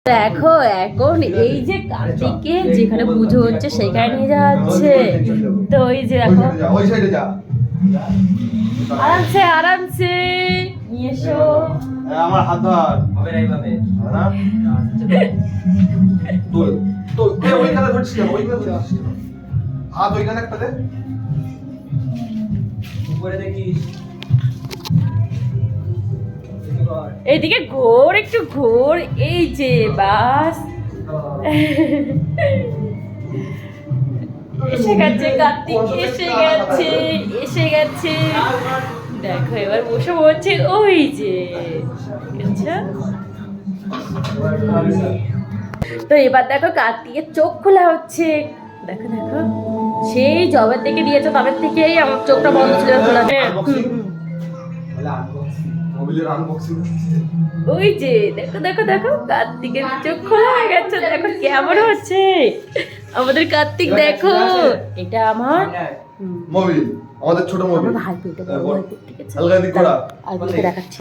দেখো এখন এই যে কার্তিককে যেখানে পুজো হচ্ছে সেখানে নিয়ে যাচ্ছে। তো ওই যে দেখো আরামসে আরামসে নিয়ে এসো। আমার হাত ধর হবে না এইভাবে না তুই তো ওইখানে ধরছিস না ওইখানে ধরছিস হাত ওইখানে একটা দে উপরে দেখিস এইদিকে ঘোর একটু ঘোর এই যে বাস এসে গেছে কার্তিক এসে গেছে এসে গেছে। দেখো এবার বসে বলছে ওই যে আচ্ছা। তো এবার দেখো কার্তিকের চোখ খোলা হচ্ছে। দেখো দেখো সেই জবের থেকে দিয়েছো তবের থেকেই আমার চোখটা বন্ধ ছিল খোলা। ওই যে দেখো দেখো দেখো কার্তিকের চোখ খোলা হয়ে গেছে। দেখো কেমন হচ্ছে আমাদের কার্তিক। দেখো এটা আমার মোবিল আমাদের ছোট মোবিল ভাই পেটে বড় ভাই ঠিক আছে হালকা দিক করা আর দেখাচ্ছি।